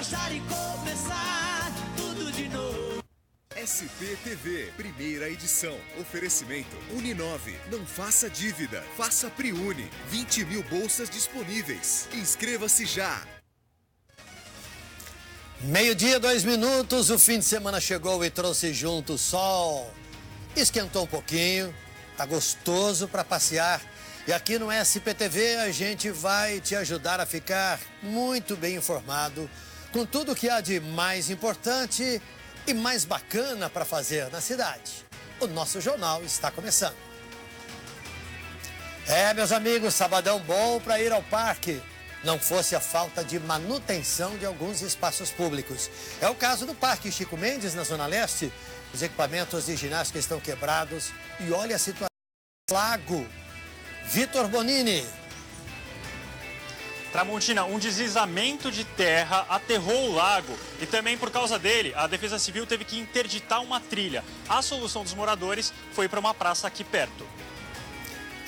relaxar e começar tudo de novo. SPTV, primeira edição. Oferecimento Uninove. Não faça dívida, faça Priune. 20 mil bolsas disponíveis. Inscreva-se já. 12:02, o fim de semana chegou e trouxe junto o sol. Esquentou um pouquinho, tá gostoso para passear. E aqui no SPTV a gente vai te ajudar a ficar muito bem informado com tudo que há de mais importante e mais bacana para fazer na cidade. O nosso jornal está começando. Meus amigos, sabadão bom para ir ao parque. Não fosse a falta de manutenção de alguns espaços públicos. É o caso do Parque Chico Mendes, na Zona Leste. Os equipamentos de ginástica estão quebrados. E olha a situação do lago. Vitor Bonini. Tramontina, um deslizamento de terra aterrou o lago e também por causa dele, a Defesa Civil teve que interditar uma trilha. A solução dos moradores foi para uma praça aqui perto.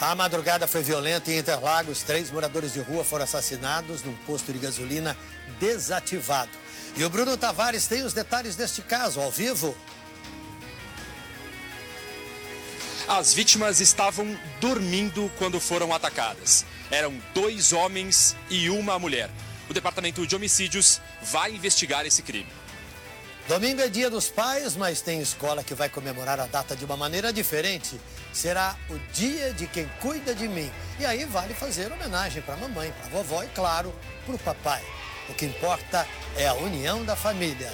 A madrugada foi violenta em Interlagos. 3 moradores de rua foram assassinados num posto de gasolina desativado. E o Bruno Tavares tem os detalhes deste caso, ao vivo. As vítimas estavam dormindo quando foram atacadas. Eram 2 homens e uma mulher. O Departamento de Homicídios vai investigar esse crime. Domingo é Dia dos Pais, mas tem escola que vai comemorar a data de uma maneira diferente. Será o dia de quem cuida de mim. E aí vale fazer homenagem para a mamãe, para a vovó e, claro, para o papai. O que importa é a união da família.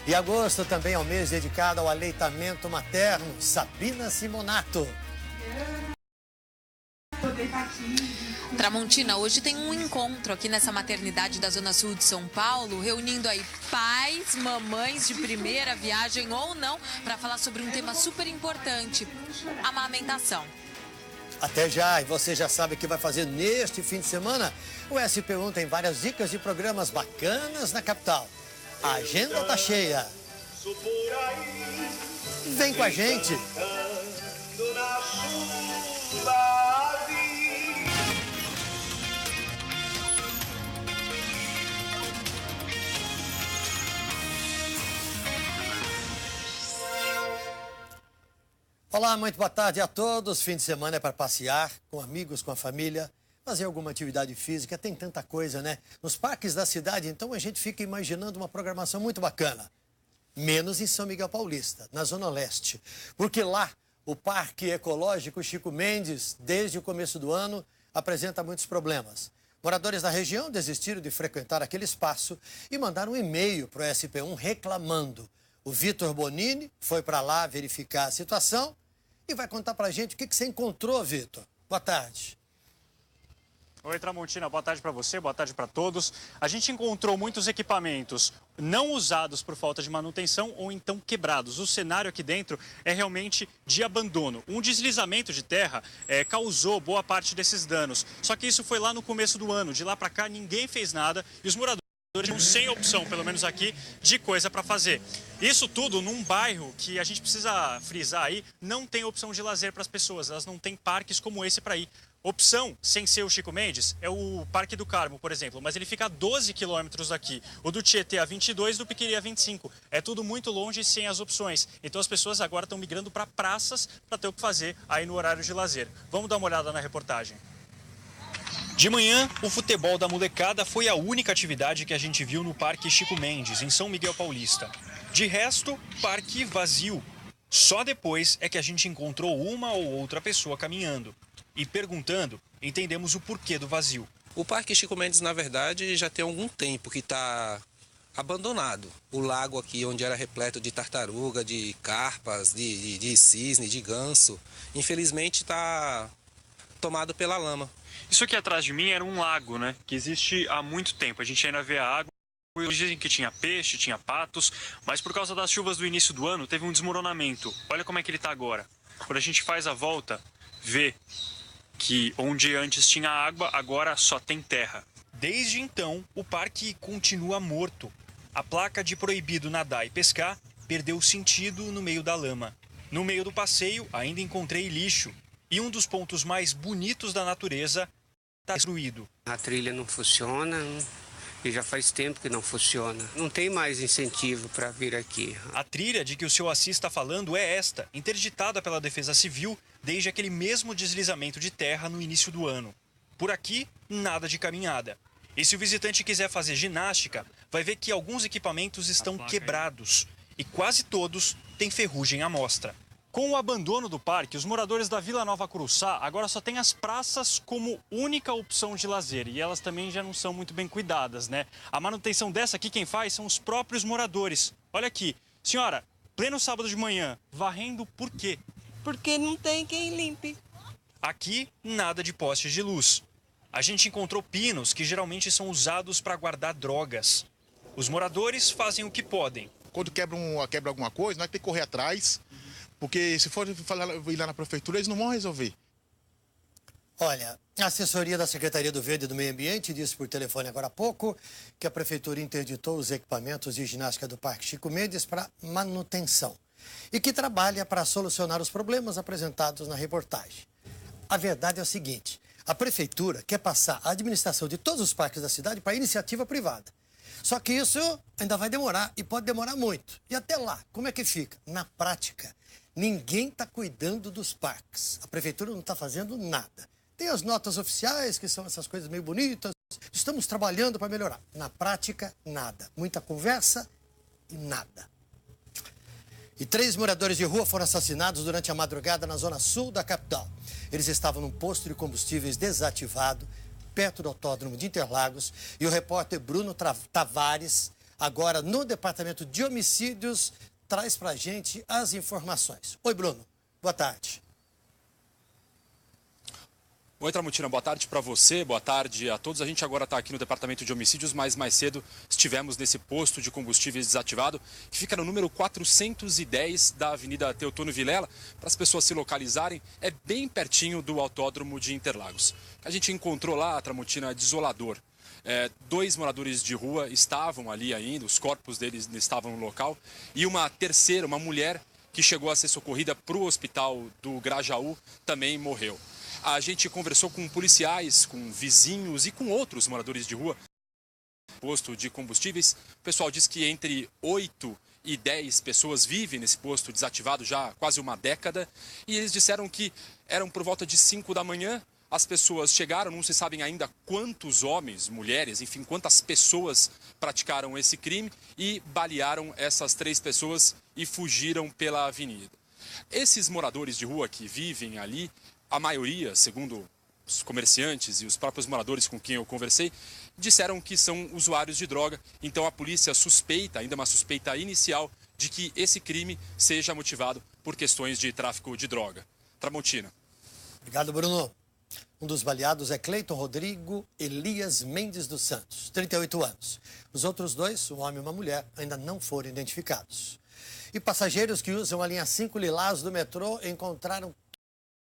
E agosto também é o mês dedicado ao aleitamento materno. Sabina Simonato. Tramontina, hoje tem um encontro aqui nessa maternidade da Zona Sul de São Paulo, reunindo aí pais, mamães de primeira viagem ou não, para falar sobre um tema super importante, a amamentação. Até já, e você já sabe o que vai fazer neste fim de semana? O SP1 tem várias dicas de programas bacanas na capital. A agenda tá cheia. Vem com a gente. Olá, muito boa tarde a todos. Fim de semana é para passear com amigos, com a família, fazer alguma atividade física. Tem tanta coisa, né? Nos parques da cidade, então a gente fica imaginando uma programação muito bacana. Menos em São Miguel Paulista, na Zona Leste. Porque lá, o Parque Ecológico Chico Mendes, desde o começo do ano, apresenta muitos problemas. Moradores da região desistiram de frequentar aquele espaço e mandaram um e-mail para o SP1 reclamando. O Vitor Bonini foi para lá verificar a situação e vai contar para a gente o que você encontrou, Vitor. Boa tarde. Oi, Tramontina, boa tarde para você, boa tarde para todos. A gente encontrou muitos equipamentos não usados por falta de manutenção ou então quebrados. O cenário aqui dentro é realmente de abandono. Um deslizamento de terra causou boa parte desses danos. Só que isso foi lá no começo do ano. De lá para cá ninguém fez nada e os moradores sem opção, pelo menos aqui, de coisa para fazer. Isso tudo num bairro que a gente precisa frisar aí, não tem opção de lazer para as pessoas, elas não têm parques como esse para ir. Opção, sem ser o Chico Mendes, é o Parque do Carmo, por exemplo, mas ele fica a 12 quilômetros daqui. O do Tietê a 22, do Piquiri a 25. É tudo muito longe e sem as opções. Então as pessoas agora estão migrando para praças para ter o que fazer aí no horário de lazer. Vamos dar uma olhada na reportagem. De manhã, o futebol da molecada foi a única atividade que a gente viu no Parque Chico Mendes, em São Miguel Paulista. De resto, parque vazio. Só depois é que a gente encontrou uma ou outra pessoa caminhando. E perguntando, entendemos o porquê do vazio. O Parque Chico Mendes, na verdade, já tem algum tempo que está abandonado. O lago aqui, onde era repleto de tartaruga, de carpas, de cisne, de ganso, infelizmente está tomado pela lama. Isso aqui atrás de mim era um lago, né? Que existe há muito tempo. A gente ainda vê a água. Dizem que tinha peixe, tinha patos, mas por causa das chuvas do início do ano teve um desmoronamento. Olha como é que ele está agora. Quando a gente faz a volta, vê que onde antes tinha água, agora só tem terra. Desde então, o parque continua morto. A placa de proibido nadar e pescar perdeu sentido no meio da lama. No meio do passeio, ainda encontrei lixo. E um dos pontos mais bonitos da natureza está destruído. A trilha não funciona, e já faz tempo que não funciona. Não tem mais incentivo para vir aqui. A trilha de que o seu Assis está falando é esta, interditada pela Defesa Civil desde aquele mesmo deslizamento de terra no início do ano. Por aqui, nada de caminhada. E se o visitante quiser fazer ginástica, vai ver que alguns equipamentos estão quebrados e quase todos têm ferrugem à mostra. Com o abandono do parque, os moradores da Vila Nova Curuçá agora só têm as praças como única opção de lazer. E elas também já não são muito bem cuidadas, né? A manutenção dessa aqui, quem faz são os próprios moradores. Olha aqui, senhora, pleno sábado de manhã, varrendo por quê? Porque não tem quem limpe. Aqui, nada de postes de luz. A gente encontrou pinos que geralmente são usados para guardar drogas. Os moradores fazem o que podem. Quando quebra alguma coisa, nós temos que correr atrás. Porque se for ir lá na prefeitura, eles não vão resolver. Olha, a assessoria da Secretaria do Verde e do Meio Ambiente disse por telefone agora há pouco que a prefeitura interditou os equipamentos de ginástica do Parque Chico Mendes para manutenção e que trabalha para solucionar os problemas apresentados na reportagem. A verdade é o seguinte, a prefeitura quer passar a administração de todos os parques da cidade para iniciativa privada. Só que isso ainda vai demorar e pode demorar muito. E até lá, como é que fica? Na prática, ninguém está cuidando dos parques. A prefeitura não está fazendo nada. Tem as notas oficiais, que são essas coisas meio bonitas. Estamos trabalhando para melhorar. Na prática, nada. Muita conversa e nada. E 3 moradores de rua foram assassinados durante a madrugada na zona sul da capital. Eles estavam num posto de combustíveis desativado, perto do autódromo de Interlagos. E o repórter Bruno Tavares, agora no Departamento de Homicídios, traz pra gente as informações. Oi, Bruno. Boa tarde. Oi, Tramontina. Boa tarde para você, boa tarde a todos. A gente agora está aqui no Departamento de Homicídios, mas mais cedo estivemos nesse posto de combustíveis desativado, que fica no número 410 da Avenida Teotônio Vilela. Para as pessoas se localizarem, é bem pertinho do autódromo de Interlagos. A gente encontrou lá, Tramontina, desolador. 2 moradores de rua estavam ali ainda, os corpos deles estavam no local. E uma terceira, uma mulher que chegou a ser socorrida para o hospital do Grajaú, também morreu. A gente conversou com policiais, com vizinhos e com outros moradores de rua. Posto de combustíveis, o pessoal diz que entre 8 e 10 pessoas vivem nesse posto desativado já há quase uma década. E eles disseram que eram por volta de 5 da manhã. As pessoas chegaram, não se sabem ainda quantos homens, mulheres, enfim, quantas pessoas praticaram esse crime e balearam essas 3 pessoas e fugiram pela avenida. Esses moradores de rua que vivem ali, a maioria, segundo os comerciantes e os próprios moradores com quem eu conversei, disseram que são usuários de droga. Então a polícia suspeita, ainda uma suspeita inicial, de que esse crime seja motivado por questões de tráfico de droga. Tramontina. Obrigado, Bruno. Um dos baleados é Cleiton Rodrigo Elias Mendes dos Santos, 38 anos. Os outros 2, um homem e uma mulher, ainda não foram identificados. E passageiros que usam a linha 5 Lilás do metrô encontraram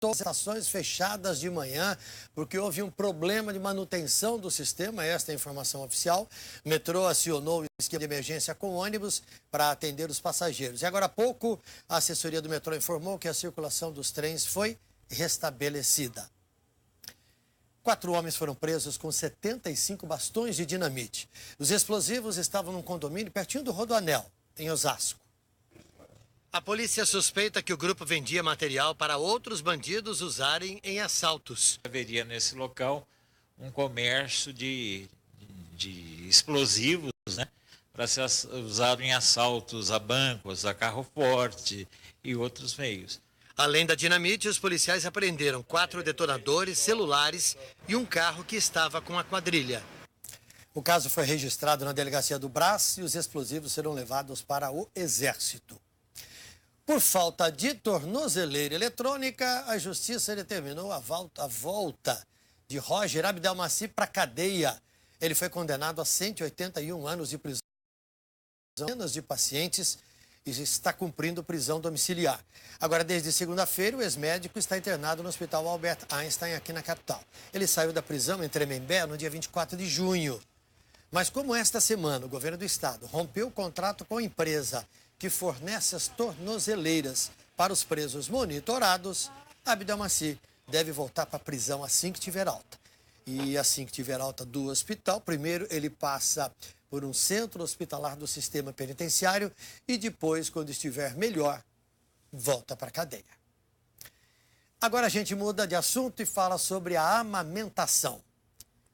todas as estações fechadas de manhã porque houve um problema de manutenção do sistema, esta é a informação oficial. O metrô acionou o esquema de emergência com ônibus para atender os passageiros. E agora há pouco, a assessoria do metrô informou que a circulação dos trens foi restabelecida. 4 homens foram presos com 75 bastões de dinamite. Os explosivos estavam num condomínio pertinho do Rodoanel, em Osasco. A polícia suspeita que o grupo vendia material para outros bandidos usarem em assaltos. Haveria nesse local um comércio de explosivos, né, para ser usado em assaltos a bancos, a carro forte e outros meios. Além da dinamite, os policiais apreenderam 4 detonadores, celulares e um carro que estava com a quadrilha. O caso foi registrado na delegacia do Brás e os explosivos serão levados para o Exército. Por falta de tornozeleira eletrônica, a Justiça determinou a volta de Roger Abdelmaci para a cadeia. Ele foi condenado a 181 anos de prisão, dezenas de pacientes, e está cumprindo prisão domiciliar. Agora, desde segunda-feira, o ex-médico está internado no Hospital Albert Einstein, aqui na capital. Ele saiu da prisão em Tremembé no dia 24 de junho. Mas como esta semana o governo do estado rompeu o contrato com a empresa que fornece as tornozeleiras para os presos monitorados, Abdelmaci deve voltar para a prisão assim que tiver alta. E assim que tiver alta do hospital, primeiro ele passa por um centro hospitalar do sistema penitenciário e depois, quando estiver melhor, volta para a cadeia. Agora a gente muda de assunto e fala sobre a amamentação.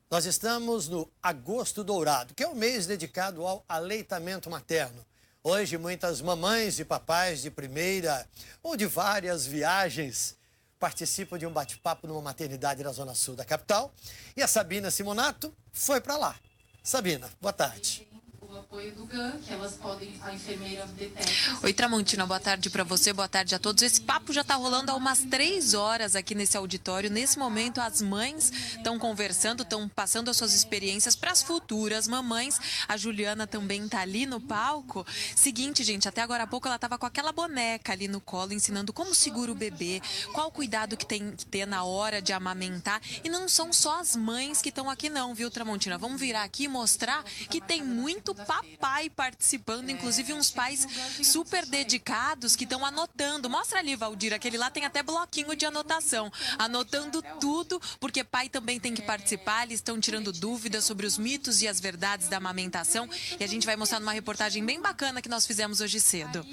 Nós estamos no Agosto Dourado, que é o mês dedicado ao aleitamento materno. Hoje, muitas mamães e papais de primeira ou de várias viagens participam de um bate-papo numa maternidade na zona sul da capital. E a Sabina Simonato foi para lá. Sabina, boa tarde. O apoio do GAN, que elas podem, a enfermeira detecta. Oi, Tramontina, boa tarde para você, boa tarde a todos. Esse papo já está rolando há umas 3 horas aqui nesse auditório. Nesse momento, as mães estão conversando, estão passando as suas experiências para as futuras mamães. A Juliana também está ali no palco. Seguinte, gente, até agora há pouco ela estava com aquela boneca ali no colo, ensinando como segura o bebê, qual o cuidado que tem que ter na hora de amamentar. E não são só as mães que estão aqui não, viu, Tramontina? Vamos virar aqui e mostrar que tem muito papai participando, inclusive uns pais super dedicados que estão anotando. Mostra ali, Valdir, aquele lá tem até bloquinho de anotação, anotando tudo, porque pai também tem que participar. Eles estão tirando dúvidas sobre os mitos e as verdades da amamentação, e a gente vai mostrar numa reportagem bem bacana que nós fizemos hoje cedo.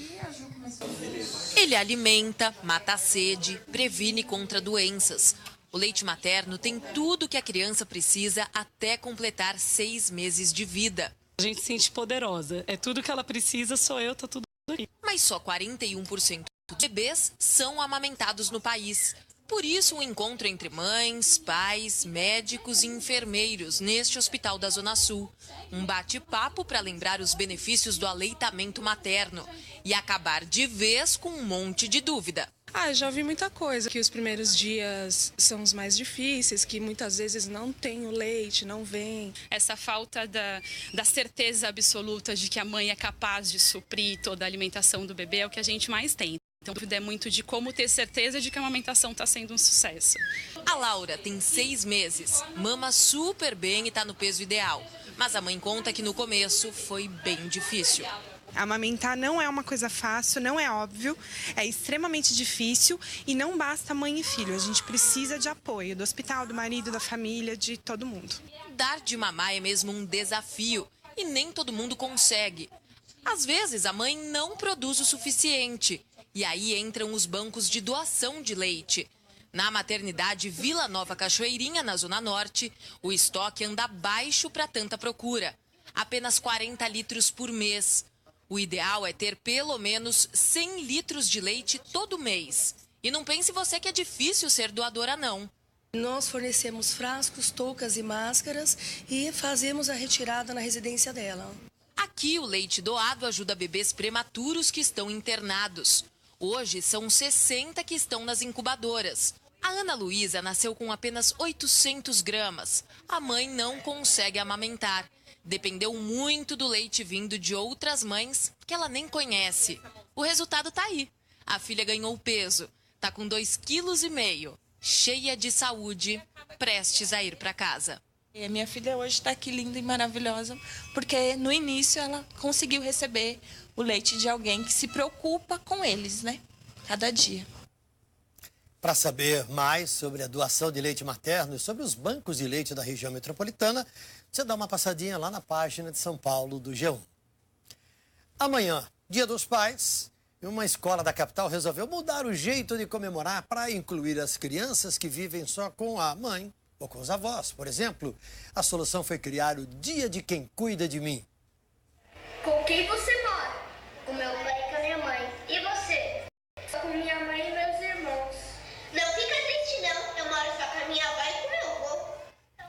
Ele alimenta, mata a sede, previne contra doenças. O leite materno tem tudo que a criança precisa até completar 6 meses de vida. A gente se sente poderosa. É tudo que ela precisa, sou eu, tá tudo aqui. Mas só 41% dos bebês são amamentados no país. Por isso, um encontro entre mães, pais, médicos e enfermeiros neste hospital da Zona Sul. Um bate-papo para lembrar os benefícios do aleitamento materno e acabar de vez com um monte de dúvida. Eu já ouvi muita coisa, que os primeiros dias são os mais difíceis, que muitas vezes não tem o leite, não vem. Essa falta da certeza absoluta de que a mãe é capaz de suprir toda a alimentação do bebê é o que a gente mais tem. Então, a dúvida é muito de como ter certeza de que a amamentação está sendo um sucesso. A Laura tem 6 meses, mama super bem e está no peso ideal. Mas a mãe conta que no começo foi bem difícil. Amamentar não é uma coisa fácil, não é óbvio, é extremamente difícil e não basta mãe e filho. A gente precisa de apoio do hospital, do marido, da família, de todo mundo. Dar de mamar é mesmo um desafio e nem todo mundo consegue. Às vezes a mãe não produz o suficiente e aí entram os bancos de doação de leite. Na maternidade Vila Nova Cachoeirinha, na Zona Norte, o estoque anda baixo para tanta procura. Apenas 40 litros por mês. O ideal é ter pelo menos 100 litros de leite todo mês. E não pense você que é difícil ser doadora, não. Nós fornecemos frascos, toucas e máscaras e fazemos a retirada na residência dela. Aqui, o leite doado ajuda bebês prematuros que estão internados. Hoje, são 60 que estão nas incubadoras. A Ana Luísa nasceu com apenas 800 gramas. A mãe não consegue amamentar. Dependeu muito do leite vindo de outras mães que ela nem conhece. O resultado tá aí. A filha ganhou peso. Tá com 2,5 kg, cheia de saúde, prestes a ir para casa. E a minha filha hoje está aqui linda e maravilhosa, porque no início ela conseguiu receber o leite de alguém que se preocupa com eles, né? Cada dia. Para saber mais sobre a doação de leite materno e sobre os bancos de leite da região metropolitana, você dá uma passadinha lá na página de São Paulo do G1. Amanhã, Dia dos Pais, uma escola da capital resolveu mudar o jeito de comemorar para incluir as crianças que vivem só com a mãe ou com os avós. Por exemplo, a solução foi criar o Dia de Quem Cuida de Mim. Com quem você mora? Com meu pai e com a minha mãe. E você? Só com minha mãe e meus irmãos. Não fica triste não, eu moro só com a minha avó e com meu avô.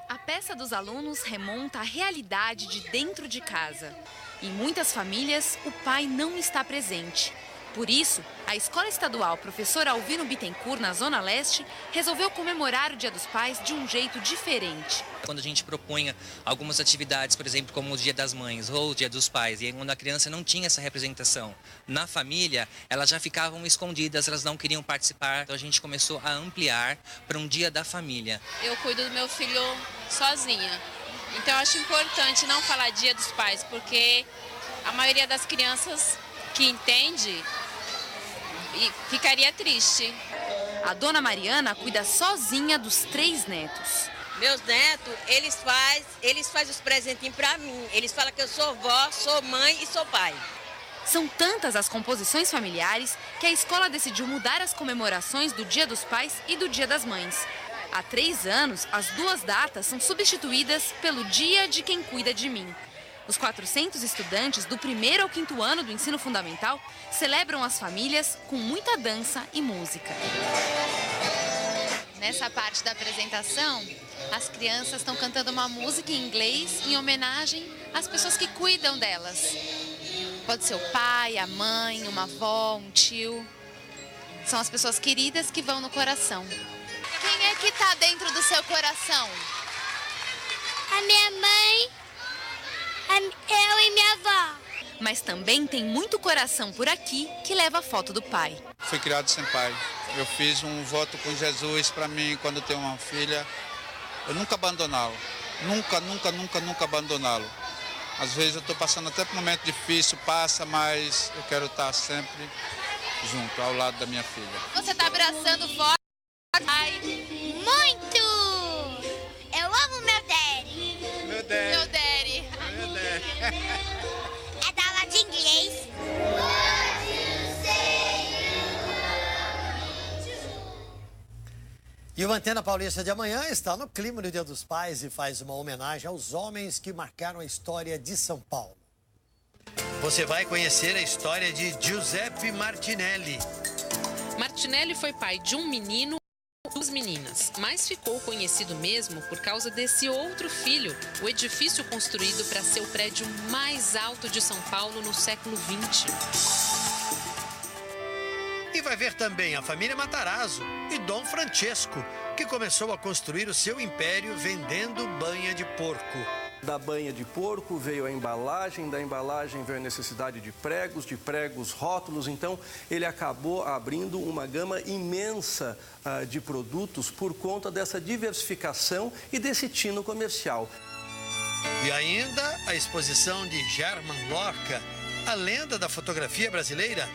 A peça dos alunos remonta à realidade de dentro de casa. Em muitas famílias, o pai não está presente. Por isso, a Escola Estadual Professor Alvino Bittencourt, na Zona Leste, resolveu comemorar o Dia dos Pais de um jeito diferente. Quando a gente propunha algumas atividades, por exemplo, como o Dia das Mães ou o Dia dos Pais, e aí quando a criança não tinha essa representação na família, elas já ficavam escondidas, elas não queriam participar. Então a gente começou a ampliar para um Dia da Família. Eu cuido do meu filho sozinha. Então eu acho importante não falar Dia dos Pais, porque a maioria das crianças que entende ficaria triste. A dona Mariana cuida sozinha dos 3 netos. Meus netos, eles fazem os presentinhos para mim. Eles falam que eu sou vó, sou mãe e sou pai. São tantas as composições familiares que a escola decidiu mudar as comemorações do Dia dos Pais e do Dia das Mães. Há 3 anos, as duas datas são substituídas pelo Dia de Quem Cuida de Mim. Os 400 estudantes do 1º ao 5º ano do ensino fundamental celebram as famílias com muita dança e música. Nessa parte da apresentação, as crianças estão cantando uma música em inglês em homenagem às pessoas que cuidam delas. Pode ser o pai, a mãe, uma avó, um tio. São as pessoas queridas que vão no coração. Quem é que está dentro do seu coração? A minha mãe, eu e minha avó. Mas também tem muito coração por aqui que leva a foto do pai. Fui criado sem pai. Eu fiz um voto com Jesus para mim quando eu tenho uma filha. Eu nunca abandoná-lo. Nunca abandoná-lo. Às vezes eu estou passando até por um momento difícil, mas eu quero estar sempre junto, ao lado da minha filha. Você está abraçando forte, pai? Muito! Eu amo meu daddy. Meu daddy. Meu daddy. Meu daddy. É da aula de inglês. E o Antena Paulista de amanhã está no clima do Dia dos Pais e faz uma homenagem aos homens que marcaram a história de São Paulo. Você vai conhecer a história de Giuseppe Martinelli. Martinelli foi pai de um menino e 2 meninas, mas ficou conhecido mesmo por causa desse outro filho, o edifício construído para ser o prédio mais alto de São Paulo no século XX. E vai ver também a família Matarazzo e Dom Francesco, que começou a construir o seu império vendendo banha de porco. Da banha de porco veio a embalagem, da embalagem veio a necessidade de pregos, rótulos. Então, ele acabou abrindo uma gama imensa de produtos por conta dessa diversificação e desse tino comercial. E ainda a exposição de Germán Lorca, a lenda da fotografia brasileira.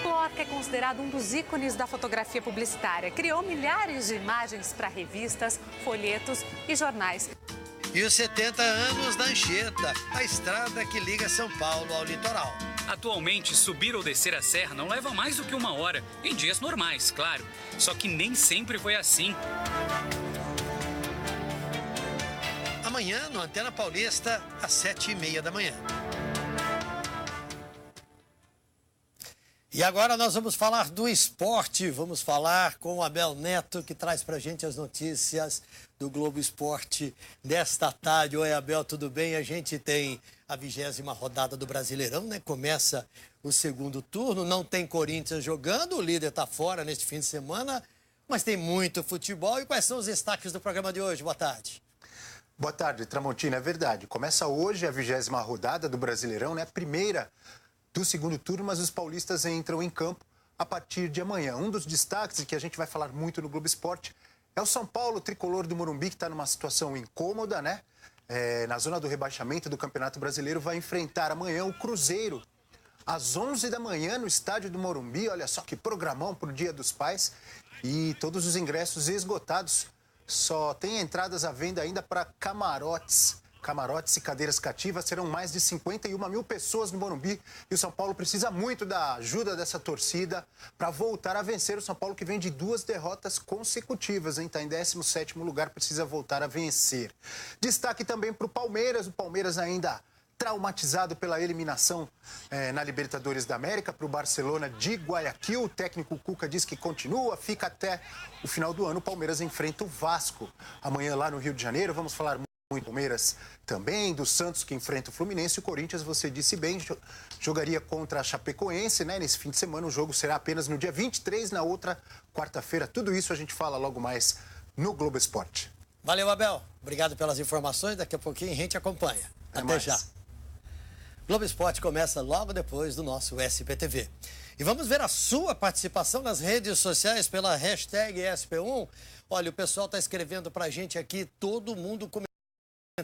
Lorca é considerado um dos ícones da fotografia publicitária. Criou milhares de imagens para revistas, folhetos e jornais. E os 70 anos da Anchieta, a estrada que liga São Paulo ao litoral. Atualmente, subir ou descer a serra não leva mais do que 1 hora, em dias normais, claro. Só que nem sempre foi assim. Amanhã, no Antena Paulista, às 7h30 da manhã. E agora nós vamos falar do esporte, vamos falar com o Abel Neto, que traz pra gente as notícias do Globo Esporte desta tarde. Oi, Abel, tudo bem? A gente tem a 20ª rodada do Brasileirão, né? Começa o 2º turno, não tem Corinthians jogando, o líder tá fora neste fim de semana, mas tem muito futebol. E quais são os destaques do programa de hoje? Boa tarde. Boa tarde, Tramontina, é verdade. Começa hoje a 20ª rodada do Brasileirão, né? Primeira do 2º turno, mas os paulistas entram em campo a partir de amanhã. Um dos destaques, que a gente vai falar muito no Globo Esporte, é o São Paulo, tricolor do Morumbi, que está numa situação incômoda, né? Na zona do rebaixamento do Campeonato Brasileiro, vai enfrentar amanhã o Cruzeiro, às 11 da manhã, no estádio do Morumbi. Olha só que programão para o Dia dos Pais. E todos os ingressos esgotados. Só tem entradas à venda ainda para camarotes. Camarotes e cadeiras cativas. Serão mais de 51 mil pessoas no Morumbi. E o São Paulo precisa muito da ajuda dessa torcida para voltar a vencer. O São Paulo, que vem de 2 derrotas consecutivas, hein? Está em 17º lugar, precisa voltar a vencer. Destaque também para o Palmeiras. O Palmeiras ainda traumatizado pela eliminação na Libertadores da América para o Barcelona de Guayaquil. O técnico Cuca diz que continua, fica até o final do ano. O Palmeiras enfrenta o Vasco amanhã lá no Rio de Janeiro. Vamos falar muito do Palmeiras também, do Santos, que enfrenta o Fluminense. O Corinthians, você disse bem, jogaria contra a Chapecoense, né? Nesse fim de semana. O jogo será apenas no dia 23, na outra quarta-feira. Tudo isso a gente fala logo mais no Globo Esporte. Valeu, Abel. Obrigado pelas informações. Daqui a pouquinho a gente acompanha. Até já. Globo Esporte começa logo depois do nosso SPTV. E vamos ver a sua participação nas redes sociais pela hashtag SP1. Olha, o pessoal está escrevendo para a gente aqui, todo mundo comentando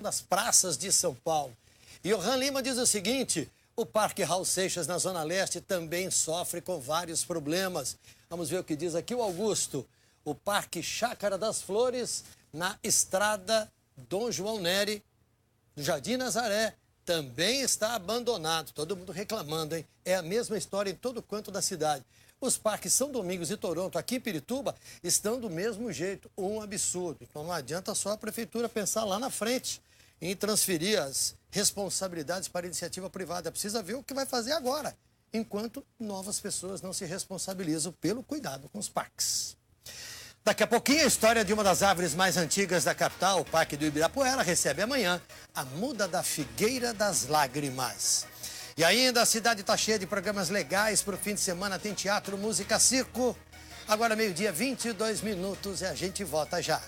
nas praças de São Paulo. E o Han Lima diz o seguinte: o Parque Raul Seixas, na Zona Leste, também sofre com vários problemas. Vamos ver o que diz aqui o Augusto. O Parque Chácara das Flores na estrada Dom João Neri, no Jardim Nazaré, também está abandonado. Todo mundo reclamando, hein? É a mesma história em todo canto da cidade. Os parques São Domingos e Toronto, aqui em Pirituba, estão do mesmo jeito. Um absurdo. Então não adianta só a prefeitura pensar lá na frente em transferir as responsabilidades para a iniciativa privada. Precisa ver o que vai fazer agora, enquanto novas pessoas não se responsabilizam pelo cuidado com os parques. Daqui a pouquinho, a história de uma das árvores mais antigas da capital, o Parque do Ibirapuera, recebe amanhã a muda da Figueira das Lágrimas. E ainda a cidade está cheia de programas legais para o fim de semana. Tem teatro, música, circo. Agora, 12h22 e a gente volta já.